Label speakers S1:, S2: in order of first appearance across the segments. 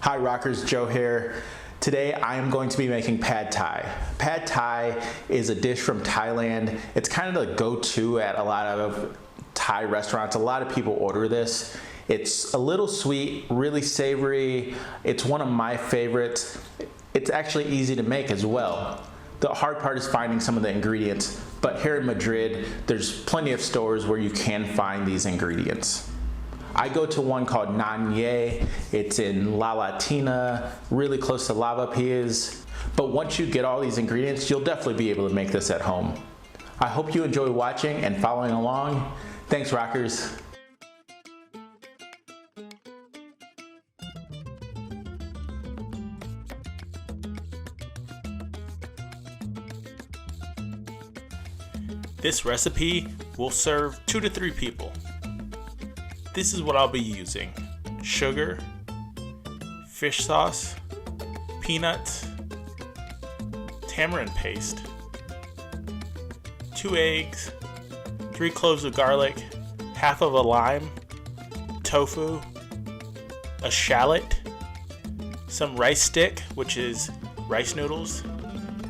S1: Hi Rockers, Joe here. Today I am going to be making Pad Thai. Pad Thai is a dish from Thailand. It's kind of the go-to at a lot of Thai restaurants. A lot of people order this. It's a little sweet, really savory. It's one of my favorites. It's actually easy to make as well. The hard part is finding some of the ingredients, but here in Madrid, there's plenty of stores where you can find these ingredients. I go to one called Nanye. It's in La Latina, really close to Lavapiés. But once you get all these ingredients, you'll definitely be able to make this at home. I hope you enjoy watching and following along. Thanks, Rockers.
S2: This recipe will serve 2 to 3 people. This is what I'll be using: sugar, fish sauce, peanuts, tamarind paste, 2 eggs, 3 cloves of garlic, half of a lime, tofu, a shallot, some rice stick, which is rice noodles,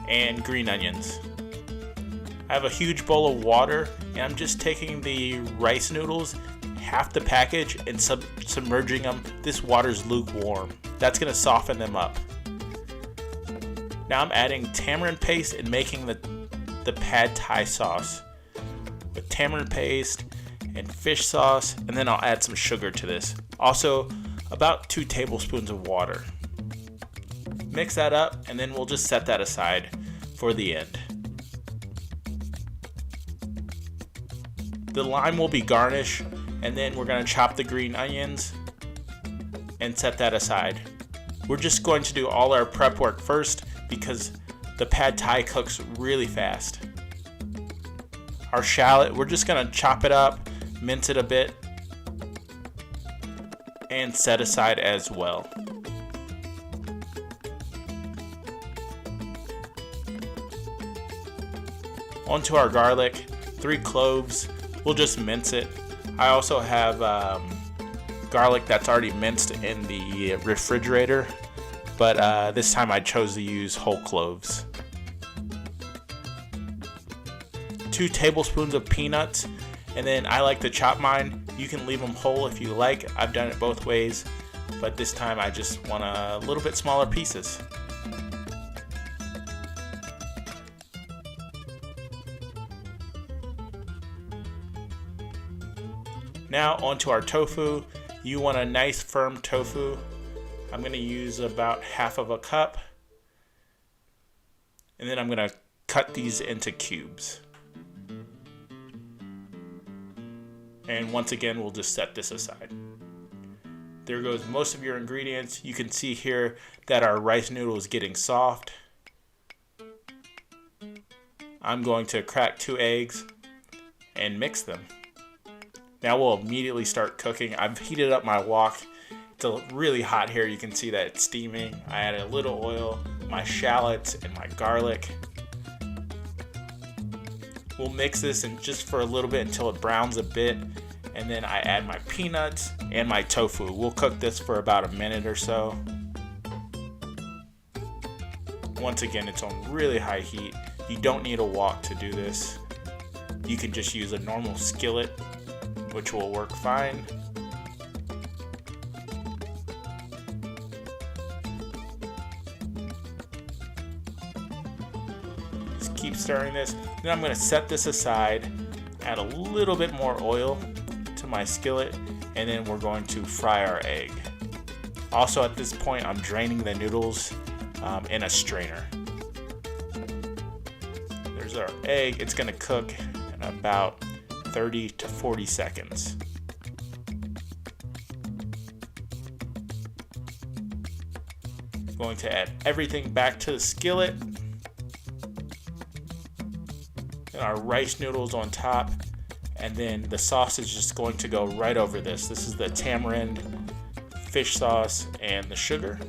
S2: and green onions. I have a huge bowl of water, and I'm just taking the rice noodles, half the package, and submerging them. This water's lukewarm. That's gonna soften them up. Now I'm adding tamarind paste and making the Pad Thai sauce with tamarind paste and fish sauce, and then I'll add some sugar to this. Also, about 2 tablespoons of water. Mix that up, and then we'll just set that aside for the end. The lime will be garnish, and then we're going to chop the green onions and set that aside. We're just going to do all our prep work first because the Pad Thai cooks really fast. Our shallot, we're just going to chop it up, mince it a bit, and set aside as well. Onto our garlic, 3 cloves. We'll just mince it. I also have garlic that's already minced in the refrigerator, but this time I chose to use whole cloves. 2 tablespoons of peanuts, and then I like to chop mine. You can leave them whole if you like. I've done it both ways, but this time I just want a little bit smaller pieces. Now onto our tofu. You want a nice firm tofu. I'm going to use about half of a cup. And then I'm going to cut these into cubes. And once again, we'll just set this aside. There goes most of your ingredients. You can see here that our rice noodle is getting soft. I'm going to crack 2 eggs and mix them. Now we'll immediately start cooking. I've heated up my wok. It's really hot here. You can see that it's steaming. I added a little oil, my shallots, and my garlic. We'll mix this in just for a little bit until it browns a bit. And then I add my peanuts and my tofu. We'll cook this for about a minute or so. Once again, it's on really high heat. You don't need a wok to do this. You can just use a normal skillet, which will work fine. Just keep stirring this. Then I'm going to set this aside, add a little bit more oil to my skillet, and then we're going to fry our egg. Also at this point, I'm draining the noodles in a strainer. There's our egg. It's going to cook in about 30 to 40 seconds. Going to add everything back to the skillet. And our rice noodles on top. And then the sauce is just going to go right over this. This is the tamarind, fish sauce, and the sugar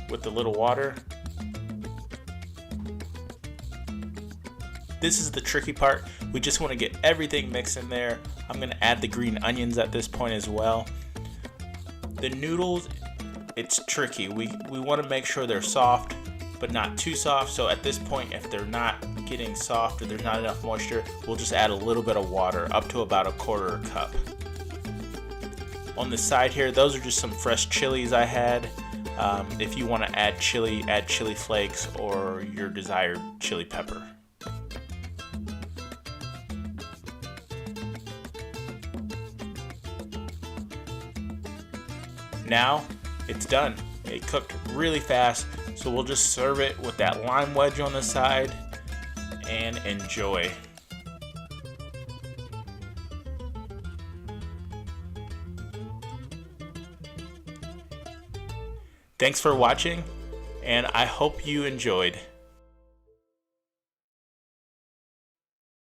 S2: with the little water. This is the tricky part. We just want to get everything mixed in there. I'm going to add the green onions at this point as well. The noodles it's tricky. We want to make sure they're soft, but not too soft. So at this point, if they're not getting soft or there's not enough moisture, we'll just add a little bit of water, up to about 1/4 cup. On the side here, those are just some fresh chilies I had. If you want to add chili flakes or your desired chili pepper. Now it's done. It cooked really fast, so we'll just serve it with that lime wedge on the side and enjoy. Thanks for watching, and I hope you enjoyed.